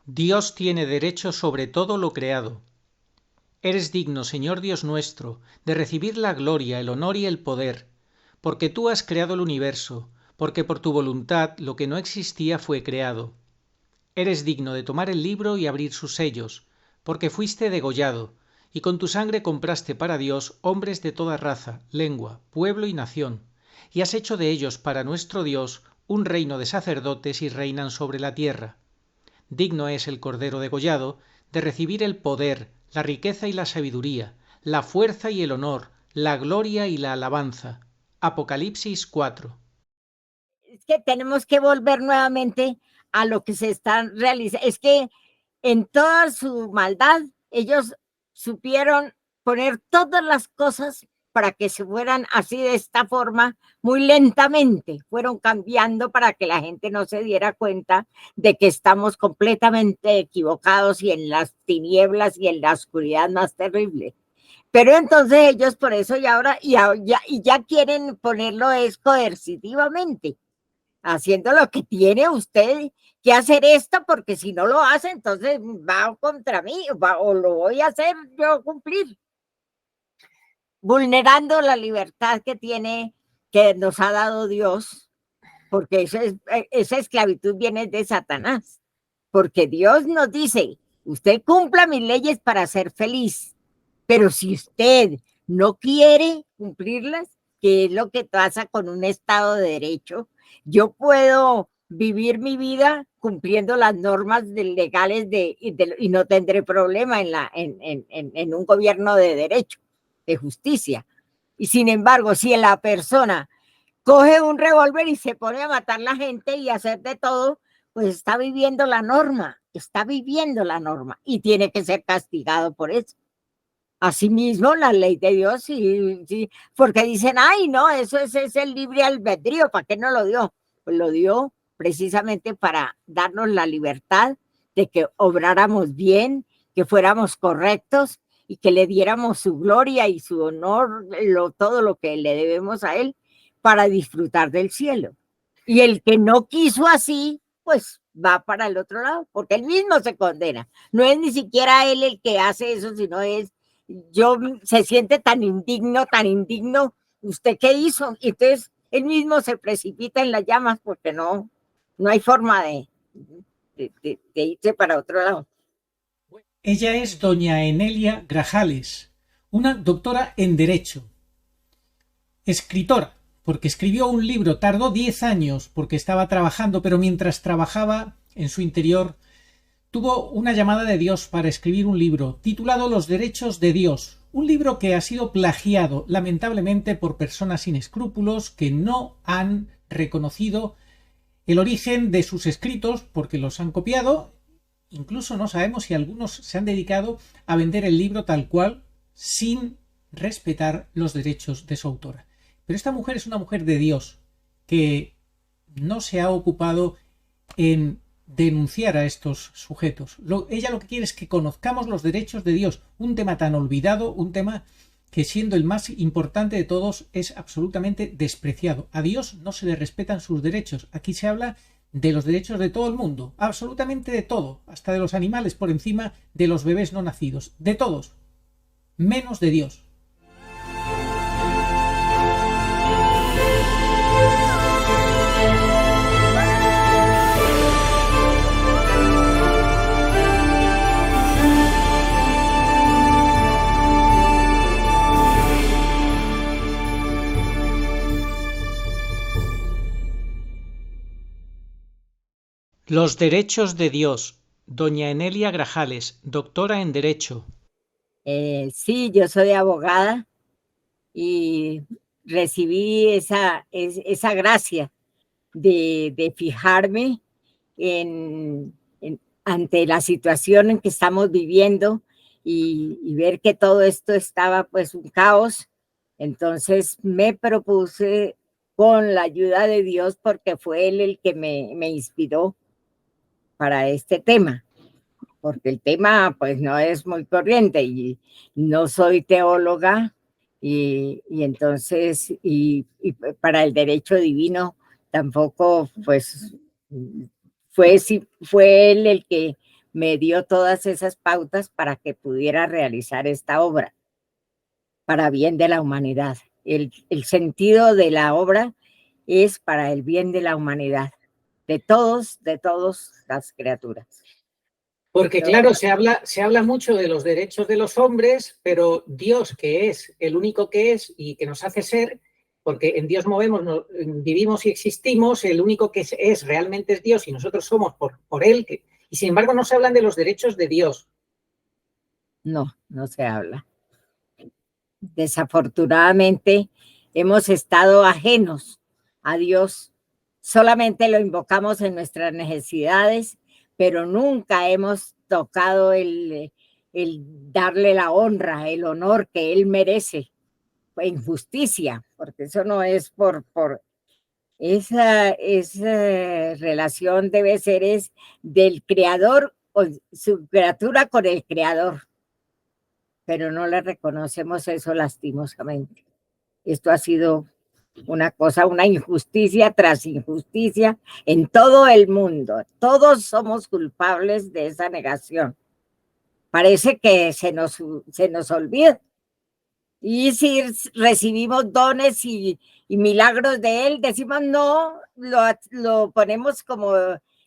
Dios tiene derecho sobre todo lo creado. Eres digno, Señor Dios nuestro, de recibir la gloria, el honor y el poder, porque tú has creado el universo, porque por tu voluntad lo que no existía fue creado. Eres digno de tomar el libro y abrir sus sellos, porque fuiste degollado, y con tu sangre compraste para Dios hombres de toda raza, lengua, pueblo y nación, y has hecho de ellos para nuestro Dios un reino de sacerdotes y reinan sobre la tierra. Digno es el Cordero degollado de recibir el poder, la riqueza y la sabiduría, la fuerza y el honor, la gloria y la alabanza. Apocalipsis 4. Es que tenemos que volver nuevamente a lo que se está realizando. Es que en toda su maldad, ellos supieron poner todas las cosas para que se fueran así de esta forma, muy lentamente, fueron cambiando para que la gente no se diera cuenta de que estamos completamente equivocados y en las tinieblas y en la oscuridad más terrible. Pero entonces ellos por eso y ahora ya quieren ponerlo es coercitivamente, haciendo lo que tiene usted que hacer esto, porque si no lo hace, entonces va contra mí, o lo voy a hacer yo cumplir, vulnerando la libertad que tiene, que nos ha dado Dios, porque esa esclavitud viene de Satanás, porque Dios nos dice, usted cumpla mis leyes para ser feliz, pero si usted no quiere cumplirlas, que es lo que pasa con un Estado de Derecho, yo puedo vivir mi vida cumpliendo las normas legales y no tendré problema en un gobierno de derecho, de justicia. Y sin embargo, si la persona coge un revólver y se pone a matar a la gente y a hacer de todo, pues está viviendo la norma y tiene que ser castigado por eso. Asimismo, la ley de Dios, sí, sí, porque dicen, ay, no, es el libre albedrío, ¿para qué no lo dio? Pues lo dio precisamente para darnos la libertad de que obráramos bien, que fuéramos correctos y que le diéramos su gloria y su honor, todo lo que le debemos a él para disfrutar del cielo. Y el que no quiso así, pues va para el otro lado, porque él mismo se condena. No es ni siquiera él el que hace eso, sino es yo se siente tan indigno, ¿usted qué hizo? Y entonces él mismo se precipita en las llamas porque no hay forma de irse para otro lado. Ella es doña Enelia Grajales, una doctora en Derecho, escritora, porque escribió un libro, tardó 10 años porque estaba trabajando, pero mientras trabajaba en su interior tuvo una llamada de Dios para escribir un libro titulado Los derechos de Dios, un libro que ha sido plagiado lamentablemente por personas sin escrúpulos que no han reconocido el origen de sus escritos porque los han copiado. Incluso no sabemos si algunos se han dedicado a vender el libro tal cual sin respetar los derechos de su autora. Pero esta mujer es una mujer de Dios que no se ha ocupado en denunciar a estos sujetos. Ella lo que quiere es que conozcamos los derechos de Dios, un tema tan olvidado, un tema que siendo el más importante de todos es absolutamente despreciado. A Dios no se le respetan sus derechos. Aquí se habla de los derechos de todo el mundo, absolutamente de todo, hasta de los animales por encima de los bebés no nacidos, de todos, menos de Dios. Los derechos de Dios. Doña Enelia Grajales, doctora en Derecho. Sí, yo soy abogada y recibí esa gracia de fijarme ante la situación en que estamos viviendo y ver que todo esto estaba pues un caos. Entonces me propuse con la ayuda de Dios, porque fue él el que me inspiró para este tema, porque el tema pues no es muy corriente y no soy teóloga y entonces y para el derecho divino tampoco pues fue él el que me dio todas esas pautas para que pudiera realizar esta obra para bien de la humanidad. El sentido de la obra es para el bien de la humanidad, de todas las criaturas. Porque claro, se habla mucho de los derechos de los hombres, pero Dios, que es el único que es y que nos hace ser, porque en Dios movemos, vivimos y existimos, el único que es realmente es Dios y nosotros somos por Él, y sin embargo no se hablan de los derechos de Dios. No, no se habla. Desafortunadamente hemos estado ajenos a Dios, solamente lo invocamos en nuestras necesidades, pero nunca hemos tocado el darle la honra, el honor que Él merece, en justicia, porque eso no es por esa relación debe ser es del creador o su criatura con el creador, pero no le reconocemos eso lastimosamente. Esto ha sido una cosa, una injusticia tras injusticia en todo el mundo. Todos somos culpables de esa negación. Parece que se nos olvida. Y si recibimos dones y milagros de Él, decimos no, lo ponemos como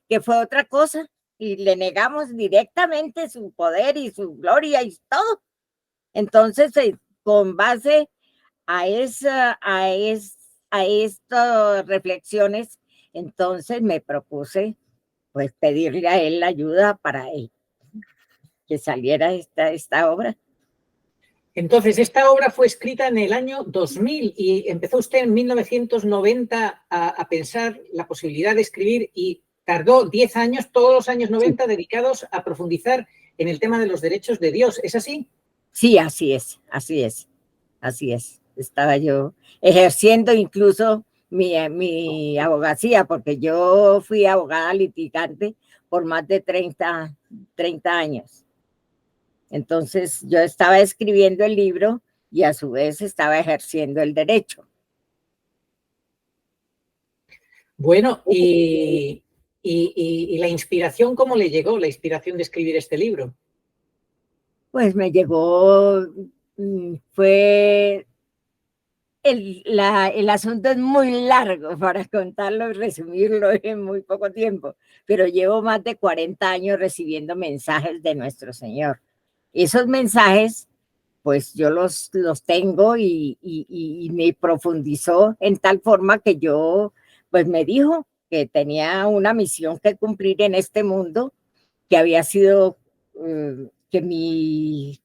que fue otra cosa y le negamos directamente su poder y su gloria y todo. Entonces, con base a estas reflexiones, entonces me propuse pues pedirle a Él la ayuda para que saliera esta obra. Entonces, esta obra fue escrita en el año 2000 y empezó usted en 1990 a pensar la posibilidad de escribir y tardó 10 años, todos los años 90, sí, dedicados a profundizar en el tema de los derechos de Dios. ¿Es así? Sí, así es, así es, así es. Estaba yo ejerciendo incluso mi abogacía, porque yo fui abogada litigante por más de 30 años. Entonces yo estaba escribiendo el libro y a su vez estaba ejerciendo el derecho. Bueno, y la inspiración, ¿cómo le llegó la inspiración de escribir este libro? Pues me llegó, fue, el asunto es muy largo para contarlo y resumirlo en muy poco tiempo, pero llevo más de 40 años recibiendo mensajes de nuestro Señor. Esos mensajes pues yo los tengo y me profundizó en tal forma que yo, pues me dijo que tenía una misión que cumplir en este mundo, que había sido, que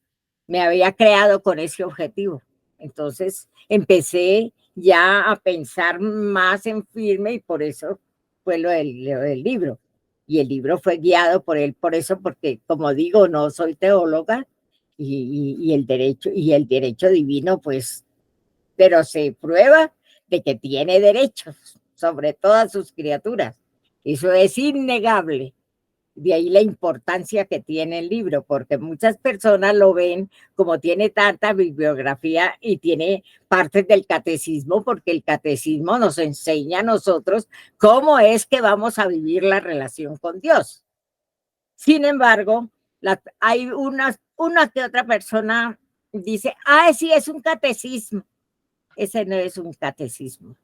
me había creado con ese objetivo. Entonces empecé ya a pensar más en firme y por eso fue lo del libro. Y el libro fue guiado por él, por eso, porque como digo, no soy teóloga, y el derecho divino, pues, pero se prueba de que tiene derechos sobre todas sus criaturas. Eso es innegable. De ahí la importancia que tiene el libro, porque muchas personas lo ven como tiene tanta bibliografía y tiene partes del catecismo, porque el catecismo nos enseña a nosotros cómo es que vamos a vivir la relación con Dios. Sin embargo, hay una que otra persona dice, sí, es un catecismo. Ese no es un catecismo.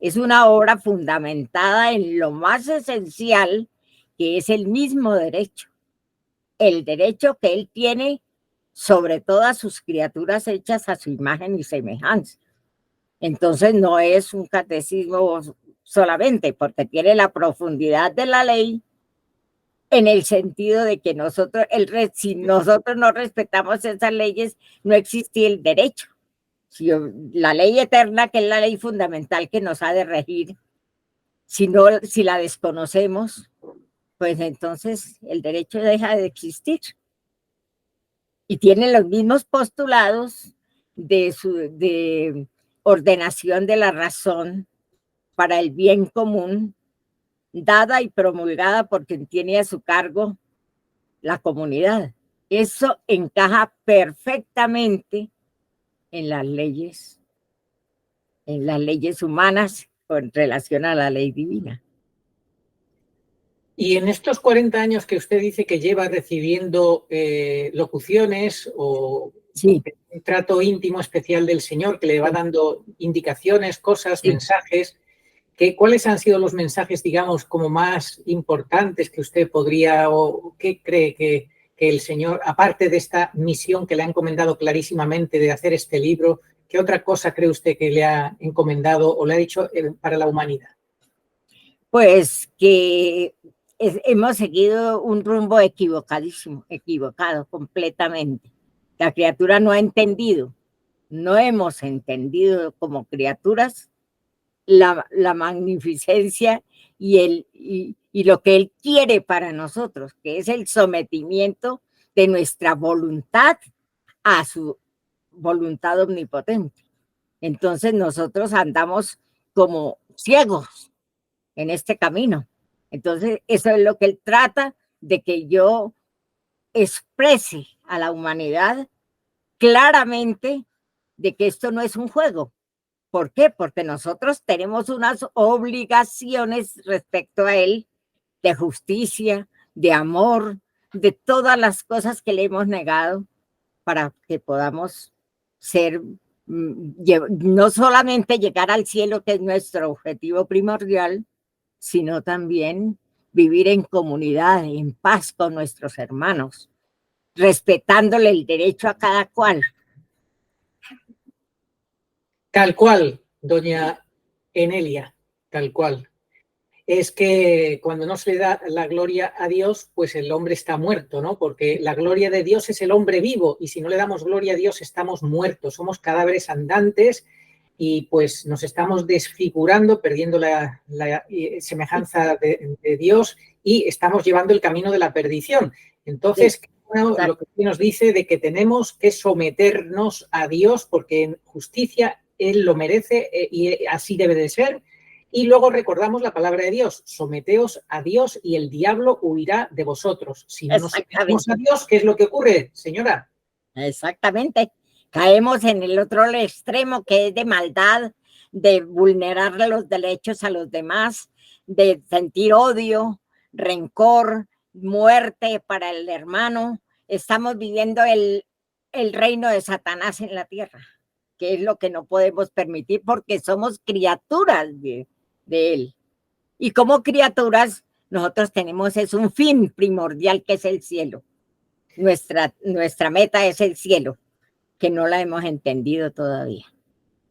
Es una obra fundamentada en lo más esencial, que es el mismo derecho. El derecho que Él tiene sobre todas sus criaturas hechas a su imagen y semejanza. Entonces no es un catecismo solamente, porque tiene la profundidad de la ley, en el sentido de que si nosotros no respetamos esas leyes, no existe el derecho. La ley eterna, que es la ley fundamental que nos ha de regir, si la desconocemos, pues entonces el derecho deja de existir. Y tiene los mismos postulados de ordenación de la razón para el bien común, dada y promulgada por quien tiene a su cargo la comunidad. Eso encaja perfectamente en las leyes humanas con relación a la ley divina. Y en estos 40 años que usted dice que lleva recibiendo locuciones o Sí, un trato íntimo especial del Señor que le va sí, dando indicaciones, cosas, sí. mensajes, ¿cuáles han sido los mensajes, digamos, como más importantes que usted podría o qué cree que el Señor, aparte de esta misión que le ha encomendado clarísimamente de hacer este libro, qué otra cosa cree usted que le ha encomendado o le ha dicho para la humanidad? Pues que hemos seguido un rumbo equivocadísimo, equivocado completamente. La criatura no ha entendido, no hemos entendido como criaturas la magnificencia y lo que Él quiere para nosotros, que es el sometimiento de nuestra voluntad a su voluntad omnipotente. Entonces nosotros andamos como ciegos en este camino. Entonces eso es lo que Él trata de que yo exprese a la humanidad claramente de que esto no es un juego. ¿Por qué? Porque nosotros tenemos unas obligaciones respecto a Él de justicia, de amor, de todas las cosas que le hemos negado para que podamos ser, no solamente llegar al cielo, que es nuestro objetivo primordial, sino también vivir en comunidad, en paz con nuestros hermanos, respetándole el derecho a cada cual. Tal cual, doña Enelia, tal cual. Es que cuando no se le da la gloria a Dios, pues el hombre está muerto, ¿no? Porque la gloria de Dios es el hombre vivo y si no le damos gloria a Dios estamos muertos, somos cadáveres andantes y pues nos estamos desfigurando, perdiendo la semejanza de Dios y estamos llevando el camino de la perdición. Entonces, bueno, lo que nos dice de que tenemos que someternos a Dios porque en justicia Él lo merece y así debe de ser. Y luego recordamos la palabra de Dios, someteos a Dios y el diablo huirá de vosotros. Si no nos sometemos a Dios, ¿qué es lo que ocurre, señora? Exactamente. Caemos en el otro extremo que es de maldad, de vulnerar los derechos a los demás, de sentir odio, rencor, muerte para el hermano. Estamos viviendo el reino de Satanás en la tierra, que es lo que no podemos permitir porque somos criaturas de él. Y como criaturas, nosotros tenemos es un fin primordial que es el cielo. Nuestra meta es el cielo, que no la hemos entendido todavía.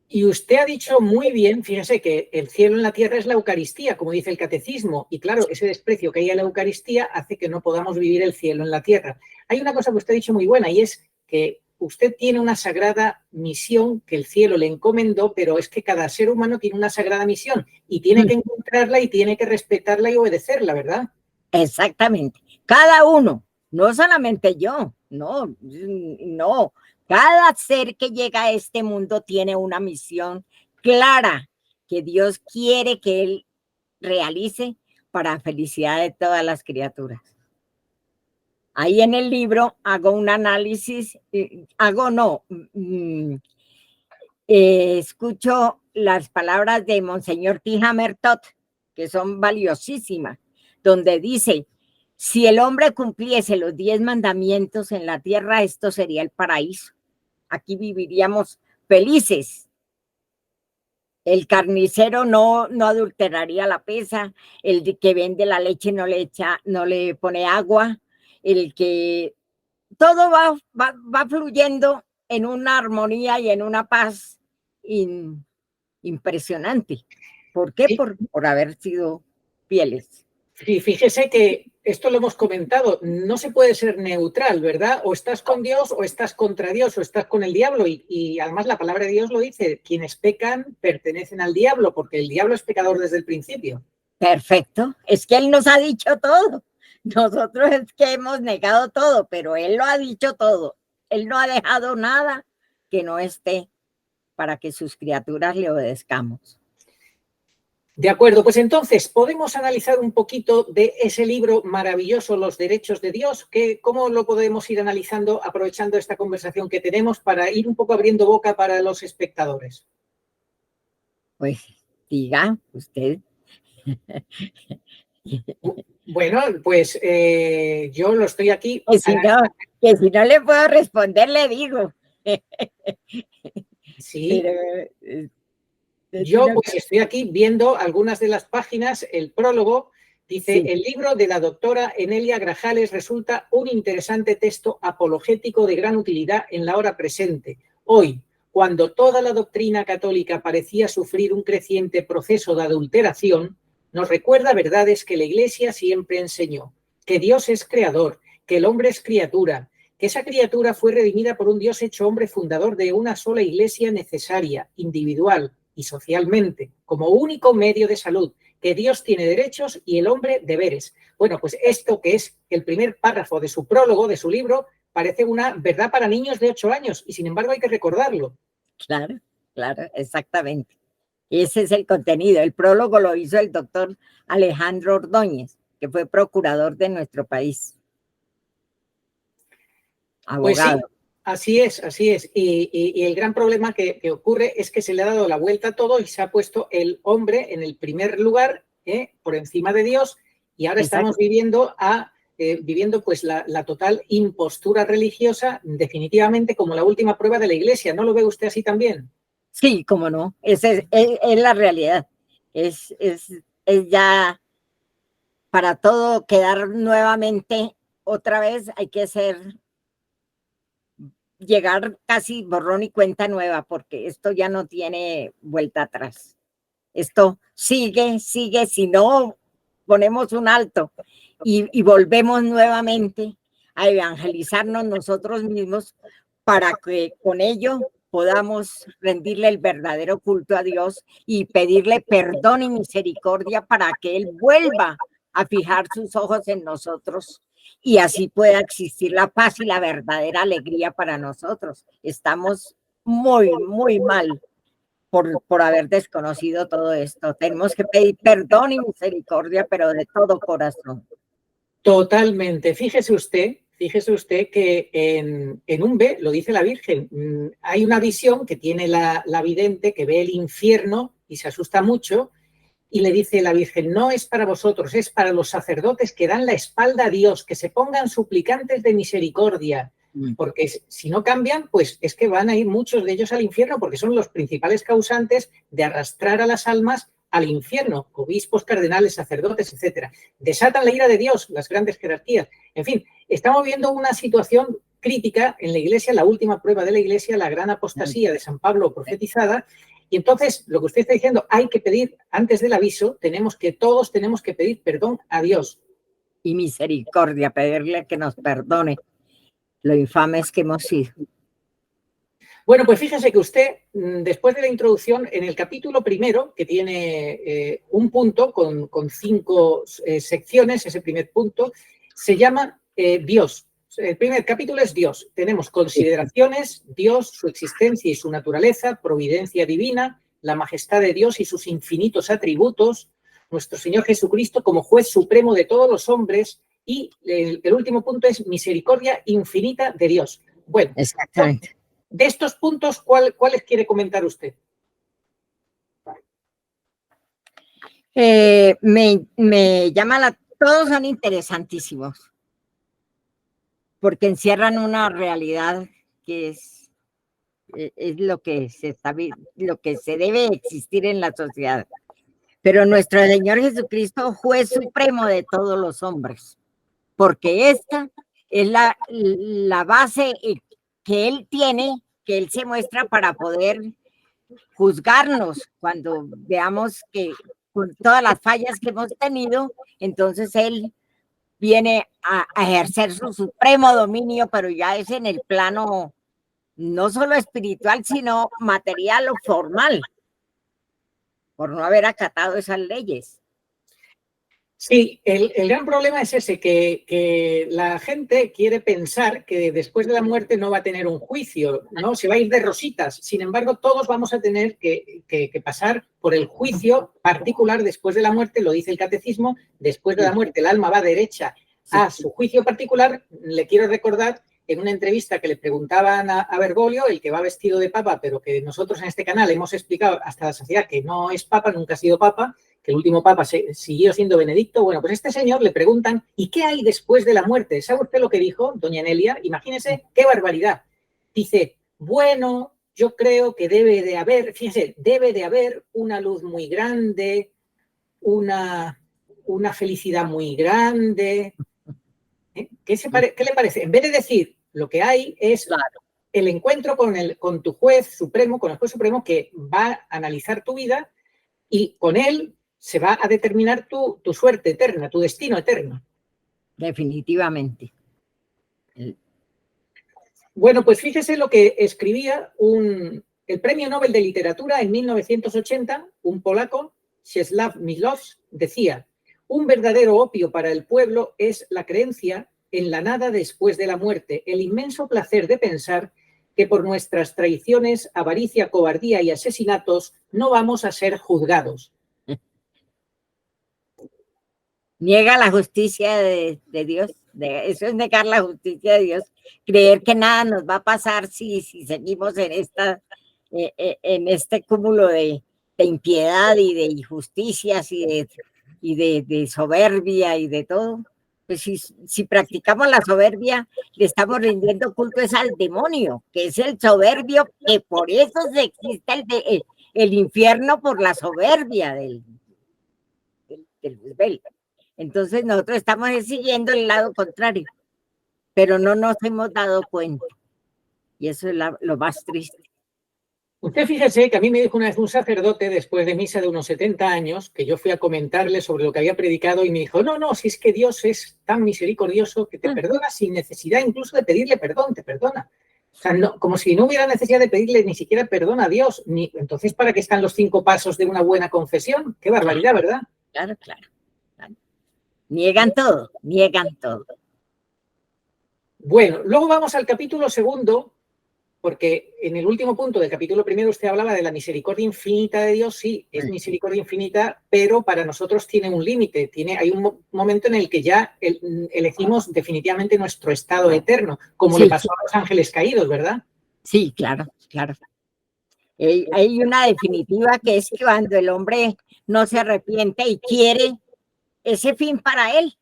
Y usted ha dicho muy bien, fíjese que el cielo en la tierra es la Eucaristía, como dice el catecismo, y claro, ese desprecio que hay a la Eucaristía hace que no podamos vivir el cielo en la tierra. Hay una cosa que usted ha dicho muy buena y es que usted tiene una sagrada misión que el cielo le encomendó, pero es que cada ser humano tiene una sagrada misión y tiene que encontrarla y tiene que respetarla y obedecerla, ¿verdad? Exactamente. Cada uno, no solamente yo, no. Cada ser que llega a este mundo tiene una misión clara que Dios quiere que él realice para felicidad de todas las criaturas. Ahí en el libro hago un análisis, escucho las palabras de Monseñor T. Hamertot, que son valiosísimas, donde dice, si el hombre cumpliese los 10 mandamientos en la tierra, esto sería el paraíso. Aquí viviríamos felices. El carnicero no adulteraría la pesa, el que vende la leche no le pone agua, el que todo va fluyendo en una armonía y en una paz impresionante. ¿Por qué? Por haber sido fieles. Y fíjese que esto lo hemos comentado, no se puede ser neutral, ¿verdad? O estás con Dios o estás contra Dios o estás con el diablo y además la palabra de Dios lo dice, quienes pecan pertenecen al diablo porque el diablo es pecador desde el principio. Perfecto, es que Él nos ha dicho todo. Nosotros es que hemos negado todo, pero Él lo ha dicho todo. Él no ha dejado nada que no esté para que sus criaturas le obedezcamos. De acuerdo, pues entonces podemos analizar un poquito de ese libro maravilloso, Los Derechos de Dios, ¿cómo lo podemos ir analizando aprovechando esta conversación que tenemos para ir un poco abriendo boca para los espectadores? Pues diga usted. Bueno, pues yo lo estoy aquí. Que si no le puedo responder, le digo. Sí. Pero, Yo pues estoy aquí viendo algunas de las páginas, el prólogo. Dice, sí. El libro de la doctora Enelia Grajales resulta un interesante texto apologético de gran utilidad en la hora presente. Hoy, cuando toda la doctrina católica parecía sufrir un creciente proceso de adulteración, nos recuerda verdades que la Iglesia siempre enseñó, que Dios es creador, que el hombre es criatura, que esa criatura fue redimida por un Dios hecho hombre fundador de una sola Iglesia necesaria, individual y socialmente, como único medio de salud, que Dios tiene derechos y el hombre deberes. Bueno, pues esto que es el primer párrafo de su prólogo, de su libro, parece una verdad para niños de 8 años y sin embargo hay que recordarlo. Claro, claro, exactamente. Ese es el contenido. El prólogo lo hizo el doctor Alejandro Ordóñez, que fue procurador de nuestro país. Abogado. Pues sí, así es, así es. Y el gran problema que ocurre es que se le ha dado la vuelta a todo y se ha puesto el hombre en el primer lugar, por encima de Dios, y ahora Exacto. estamos viviendo pues la total impostura religiosa, definitivamente como la última prueba de la Iglesia. ¿No lo ve usted así también? Sí, cómo no. Esa es la realidad. Es ya para todo quedar nuevamente, otra vez hay que llegar casi borrón y cuenta nueva, porque esto ya no tiene vuelta atrás. Esto sigue, si no ponemos un alto y volvemos nuevamente a evangelizarnos nosotros mismos para que con ello podamos rendirle el verdadero culto a Dios y pedirle perdón y misericordia para que Él vuelva a fijar sus ojos en nosotros y así pueda existir la paz y la verdadera alegría para nosotros. Estamos muy, muy mal por haber desconocido todo esto. Tenemos que pedir perdón y misericordia, pero de todo corazón. Totalmente. Fíjese usted que en un B, lo dice la Virgen, hay una visión que tiene la vidente que ve el infierno y se asusta mucho y le dice la Virgen, no es para vosotros, es para los sacerdotes que dan la espalda a Dios, que se pongan suplicantes de misericordia, porque si no cambian, pues es que van a ir muchos de ellos al infierno porque son los principales causantes de arrastrar a las almas al infierno, obispos, cardenales, sacerdotes, etcétera. Desatan la ira de Dios, las grandes jerarquías. En fin, estamos viendo una situación crítica en la Iglesia, la última prueba de la Iglesia, la gran apostasía de San Pablo profetizada. Y entonces, lo que usted está diciendo, hay que pedir, antes del aviso, todos tenemos que pedir perdón a Dios. Y misericordia, pedirle que nos perdone lo infames que hemos sido. Bueno, pues fíjese que usted, después de la introducción, en el capítulo primero, que tiene un punto con 5 secciones, ese primer punto, se llama Dios. El primer capítulo es Dios. Tenemos consideraciones, Dios, su existencia y su naturaleza, providencia divina, la majestad de Dios y sus infinitos atributos, nuestro Señor Jesucristo como juez supremo de todos los hombres y el último punto es misericordia infinita de Dios. Bueno, exactamente. De estos puntos, ¿cuáles quiere comentar usted? Me llama todos son interesantísimos, porque encierran una realidad que es lo que se debe existir en la sociedad. Pero nuestro Señor Jesucristo, juez supremo de todos los hombres, porque esta es la base que Él tiene, que Él se muestra para poder juzgarnos cuando veamos que con todas las fallas que hemos tenido, entonces Él viene a ejercer su supremo dominio, pero ya es en el plano no solo espiritual, sino material o formal, por no haber acatado esas leyes. Sí, el gran problema es ese, que la gente quiere pensar que después de la muerte no va a tener un juicio, ¿no? Se va a ir de rositas. Sin embargo, todos vamos a tener que pasar por el juicio particular después de la muerte, lo dice el catecismo, después de la muerte el alma va derecha a su juicio particular. Le quiero recordar en una entrevista que le preguntaban a Bergoglio, el que va vestido de papa, pero que nosotros en este canal hemos explicado hasta la saciedad que no es papa, nunca ha sido papa, que el último papa siguió siendo Benedicto. Bueno, pues a este señor le preguntan, ¿y qué hay después de la muerte? ¿Sabe usted lo que dijo, doña Nelia? Imagínese qué barbaridad. Dice, bueno, yo creo que debe de haber, fíjense, debe de haber una luz muy grande, una felicidad muy grande. ¿Qué le parece? En vez de decir lo que hay es el encuentro con tu juez supremo, con el juez supremo que va a analizar tu vida y con él se va a determinar tu suerte eterna, tu destino eterno. Definitivamente. Bueno, pues fíjese lo que escribía el premio Nobel de Literatura en 1980, un polaco, Czesław Miłosz, decía, un verdadero opio para el pueblo es la creencia en la nada después de la muerte, el inmenso placer de pensar que por nuestras traiciones, avaricia, cobardía y asesinatos no vamos a ser juzgados. Niega la justicia de Dios, eso es negar la justicia de Dios, creer que nada nos va a pasar si seguimos en este cúmulo de impiedad y de injusticias y de soberbia y de todo. Pues si practicamos la soberbia, le estamos rindiendo culto es al demonio, que es el soberbio, que por eso existe el infierno, por la soberbia del rebelde. Entonces nosotros estamos siguiendo el lado contrario, pero no nos hemos dado cuenta. Y eso es lo más triste. Usted fíjese que a mí me dijo una vez un sacerdote después de misa de unos 70 años, que yo fui a comentarle sobre lo que había predicado y me dijo, no, si es que Dios es tan misericordioso que te perdona sin necesidad incluso de pedirle perdón, te perdona. O sea, no, como si no hubiera necesidad de pedirle ni siquiera perdón a Dios. Entonces, ¿para qué están los 5 pasos de una buena confesión? Qué barbaridad, ¿verdad? Claro. Niegan todo. Bueno, luego vamos al capítulo 2, porque en el último punto del capítulo 1 usted hablaba de la misericordia infinita de Dios. Sí, es misericordia infinita, pero para nosotros tiene un límite. Hay un momento en el que ya elegimos definitivamente nuestro estado eterno, como le pasó a los ángeles caídos, ¿verdad? Sí, claro. Hay una definitiva que es cuando el hombre no se arrepiente y quiere ese fin para él.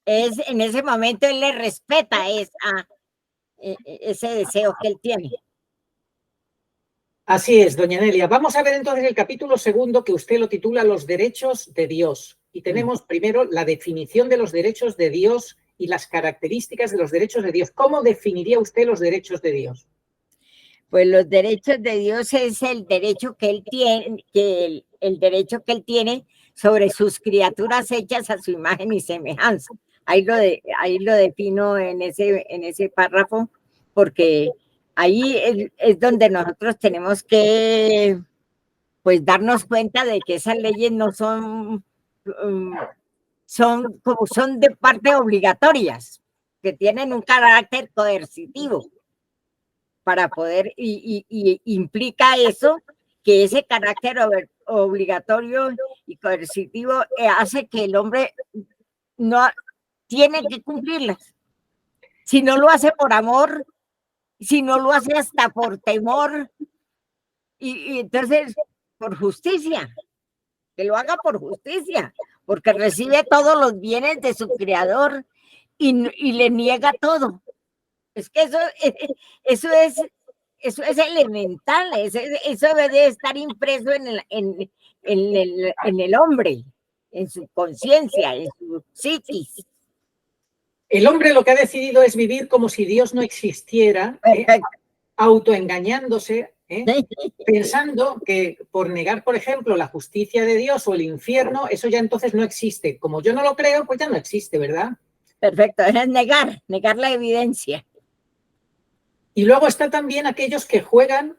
En ese momento él le respeta ese deseo que él tiene. Así es, doña Nelia. Vamos a ver entonces el capítulo 2, que usted lo titula Los derechos de Dios. Y tenemos primero la definición de los derechos de Dios y las características de los derechos de Dios. ¿Cómo definiría usted los derechos de Dios? Pues los derechos de Dios es el derecho que él tiene, el derecho que él tiene sobre sus criaturas hechas a su imagen y semejanza. Ahí lo defino en ese párrafo, porque ahí es donde nosotros tenemos que pues darnos cuenta de que esas leyes no son de parte obligatorias, que tienen un carácter coercitivo para poder, y implica eso, que ese carácter obligatorio y coercitivo hace que el hombre no tiene que cumplirlas. Si no lo hace por amor, si no lo hace hasta por temor, y entonces por justicia, que lo haga por justicia, porque recibe todos los bienes de su creador y le niega todo. Es que eso es elemental, eso debe estar impreso en el hombre, en su conciencia, en su psiquis. El hombre lo que ha decidido es vivir como si Dios no existiera, autoengañándose, pensando que por negar, por ejemplo, la justicia de Dios o el infierno, eso ya entonces no existe. Como yo no lo creo, pues ya no existe, ¿verdad? Perfecto, es negar la evidencia. Y luego está también aquellos que juegan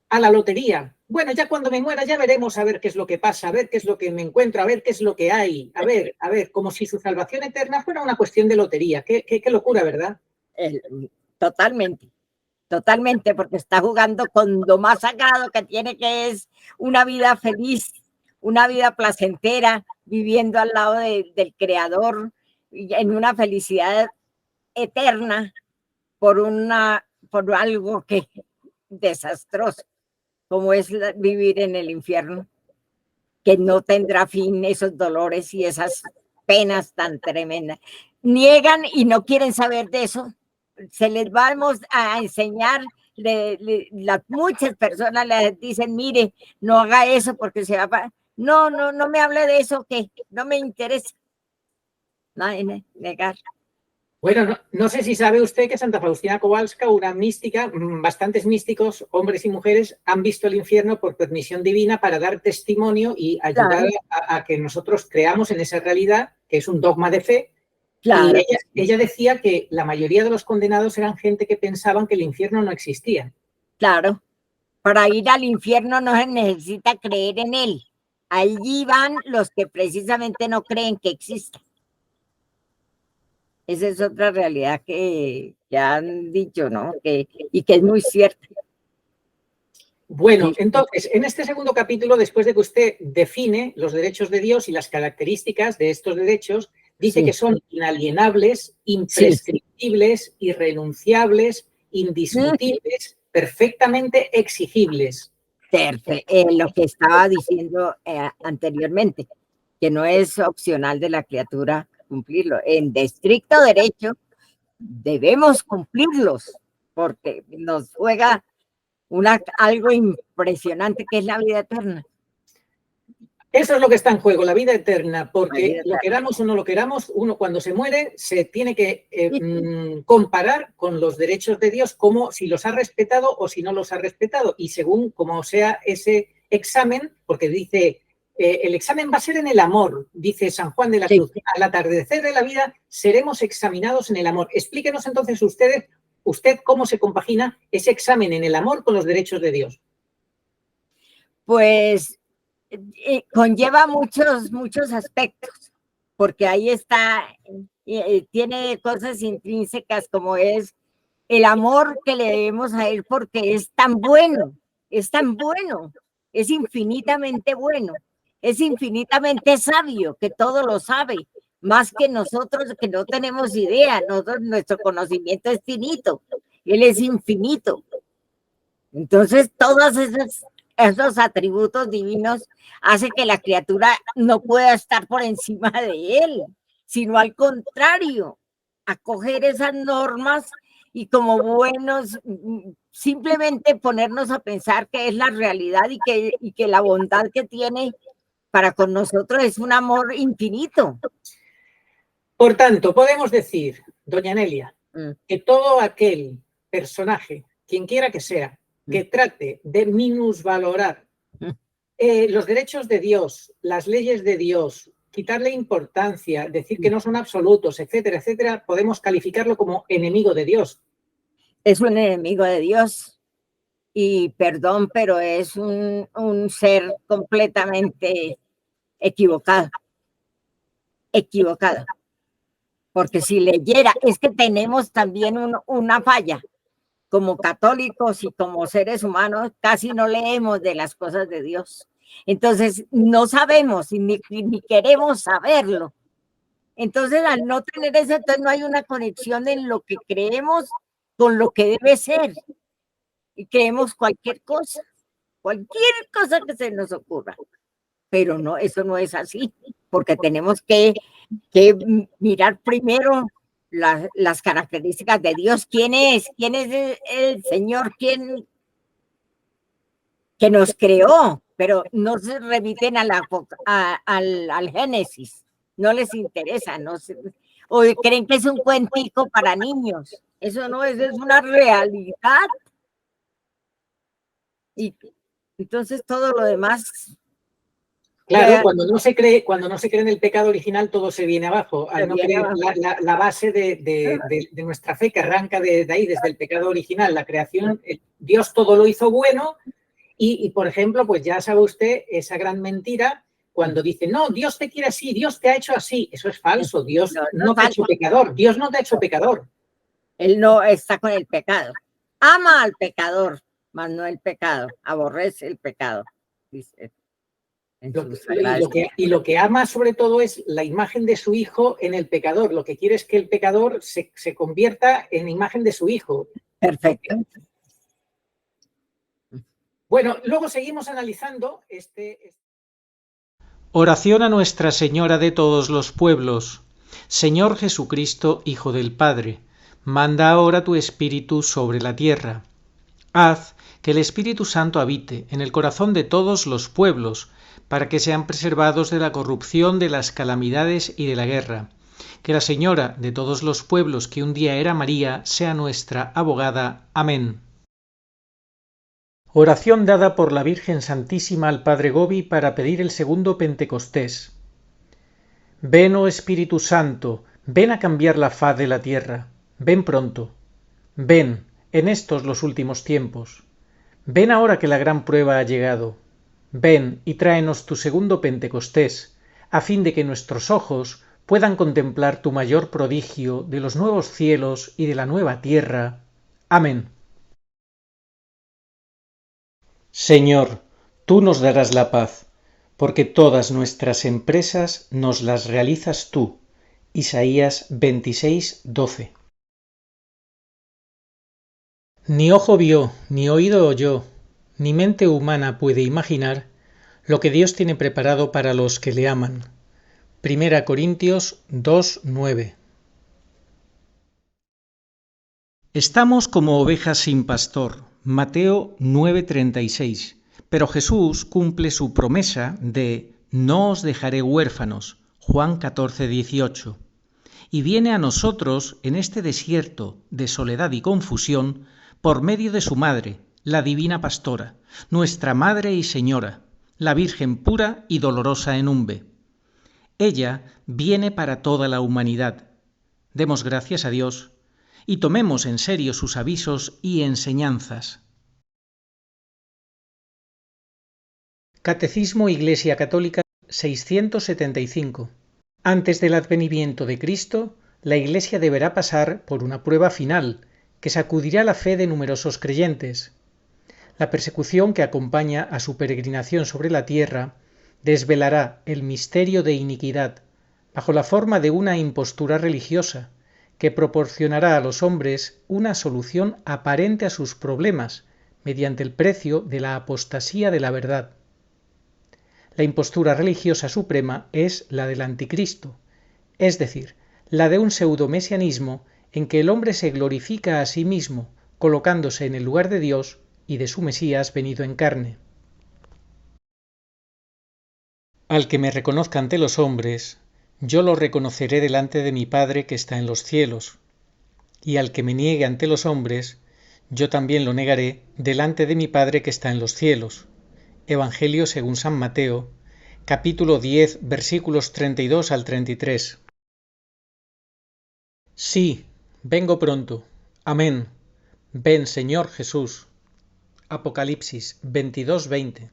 a la lotería. Bueno, ya cuando me muera ya veremos a ver qué es lo que pasa, a ver qué es lo que me encuentro, a ver qué es lo que hay, a ver, como si su salvación eterna fuera una cuestión de lotería. Qué locura, ¿verdad? Totalmente, porque está jugando con lo más sagrado que tiene, que es una vida feliz, una vida placentera, viviendo al lado del Creador, en una felicidad eterna, por algo que desastroso, como es vivir en el infierno. que no tendrá fin esos dolores y esas penas tan tremendas. Niegan y no quieren saber de eso. Se les vamos a enseñar, muchas personas les dicen, mire, no haga eso porque se va a... No, no, no me hable de eso, que no me interesa. No, negar. Bueno, no sé si sabe usted que Santa Faustina Kowalska, una mística, bastantes místicos, hombres y mujeres, han visto el infierno por permisión divina para dar testimonio y ayudar a que nosotros creamos en esa realidad, que es un dogma de fe. Claro. Y ella decía que la mayoría de los condenados eran gente que pensaban que el infierno no existía. Claro. Para ir al infierno no se necesita creer en él. Allí van los que precisamente no creen que exista. Esa es otra realidad que han dicho, ¿no? Y que es muy cierta. Bueno, entonces, en este segundo capítulo, después de que usted define los derechos de Dios y las características de estos derechos, dice que son inalienables, imprescriptibles, irrenunciables, indiscutibles, perfectamente exigibles. Lo que estaba diciendo anteriormente, que no es opcional de la criatura cumplirlo. En estricto derecho debemos cumplirlos, porque nos juega algo impresionante que es la vida eterna. Eso es lo que está en juego, la vida eterna, porque lo queramos o no lo queramos, uno cuando se muere se tiene que comparar con los derechos de Dios, como si los ha respetado o si no los ha respetado, y según como sea ese examen, porque dice, el examen va a ser en el amor, dice San Juan de la Cruz, al atardecer de la vida seremos examinados en el amor. Explíquenos entonces usted cómo se compagina ese examen en el amor con los derechos de Dios. Pues conlleva muchos aspectos, porque ahí está, tiene cosas intrínsecas como es el amor que le debemos a él porque es tan bueno, es infinitamente bueno, es infinitamente sabio, que todo lo sabe, más que nosotros que no tenemos idea, nuestro conocimiento es finito, él es infinito. Entonces, todos esos atributos divinos hacen que la criatura no pueda estar por encima de él, sino al contrario, acoger esas normas y como buenos, simplemente ponernos a pensar que es la realidad y que la bondad que tiene para con nosotros es un amor infinito. Por tanto, podemos decir, doña Nelia, que todo aquel personaje, quien quiera que sea, que trate de minusvalorar los derechos de Dios, las leyes de Dios, quitarle importancia, decir que no son absolutos, etcétera, etcétera, podemos calificarlo como enemigo de Dios. Es un enemigo de Dios y perdón, pero es un ser completamente equivocado. Porque si leyera, es que tenemos también una falla. Como católicos y como seres humanos, casi no leemos de las cosas de Dios. Entonces, no sabemos ni queremos saberlo. Entonces, al no tener eso, entonces no hay una conexión en lo que creemos con lo que debe ser. Y creemos cualquier cosa que se nos ocurra. Pero no, eso no es así, porque tenemos que mirar primero las características de Dios. ¿Quién es el Señor? ¿Quién que nos creó? Pero no se remiten al Génesis, no les interesa, o creen que es un cuentico para niños. Eso no es una realidad. Y entonces todo lo demás... Claro, cuando no se cree en el pecado original, todo se viene abajo. Al no creer la base de nuestra fe, que arranca de ahí, desde el pecado original, la creación, Dios todo lo hizo bueno. Y, por ejemplo, pues ya sabe usted esa gran mentira cuando dice, no, Dios te quiere así, Dios te ha hecho así. Eso es falso. Dios no te ha hecho pecador. Dios no te ha hecho pecador. Él no está con el pecado. Ama al pecador, mas no el pecado. Aborrece el pecado, dice. Y lo que ama sobre todo es la imagen de su hijo en el pecador. Lo que quiere es que el pecador se convierta en imagen de su hijo. Perfecto. Bueno, luego seguimos analizando este Oración a Nuestra Señora de todos los pueblos. Señor Jesucristo, Hijo del Padre, manda ahora tu Espíritu sobre la tierra. Haz que el Espíritu Santo habite en el corazón de todos los pueblos, para que sean preservados de la corrupción, de las calamidades y de la guerra. Que la Señora de todos los pueblos, que un día era María, sea nuestra abogada. Amén. Oración dada por la Virgen Santísima al Padre Gobi para pedir el segundo Pentecostés. Ven, oh Espíritu Santo, ven a cambiar la faz de la tierra. Ven pronto. Ven, en estos los últimos tiempos. Ven ahora que la gran prueba ha llegado. Ven y tráenos tu segundo Pentecostés, a fin de que nuestros ojos puedan contemplar tu mayor prodigio de los nuevos cielos y de la nueva tierra. Amén. Señor, tú nos darás la paz, porque todas nuestras empresas nos las realizas tú. Isaías 26:12. Ni ojo vio, ni oído oyó, ni mente humana puede imaginar lo que Dios tiene preparado para los que le aman. 1 Corintios 2:9. Estamos como ovejas sin pastor. Mateo 9:36. Pero Jesús cumple su promesa de no os dejaré huérfanos. Juan 14:18. Y viene a nosotros en este desierto de soledad y confusión por medio de su madre, la divina pastora, nuestra Madre y Señora, la Virgen pura y dolorosa en Umbe. Ella viene para toda la humanidad. Demos gracias a Dios y tomemos en serio sus avisos y enseñanzas. Catecismo Iglesia Católica 675. Antes del advenimiento de Cristo, la Iglesia deberá pasar por una prueba final que sacudirá la fe de numerosos creyentes. La persecución que acompaña a su peregrinación sobre la tierra desvelará el misterio de iniquidad bajo la forma de una impostura religiosa que proporcionará a los hombres una solución aparente a sus problemas mediante el precio de la apostasía de la verdad. La impostura religiosa suprema es la del anticristo, es decir, la de un pseudomesianismo en que el hombre se glorifica a sí mismo, colocándose en el lugar de Dios y de su Mesías venido en carne. Al que me reconozca ante los hombres, yo lo reconoceré delante de mi Padre que está en los cielos, y al que me niegue ante los hombres, yo también lo negaré delante de mi Padre que está en los cielos. Evangelio según San Mateo, capítulo 10, versículos 32 al 33. Sí, vengo pronto. Amén. Ven, Señor Jesús. Apocalipsis 22:20.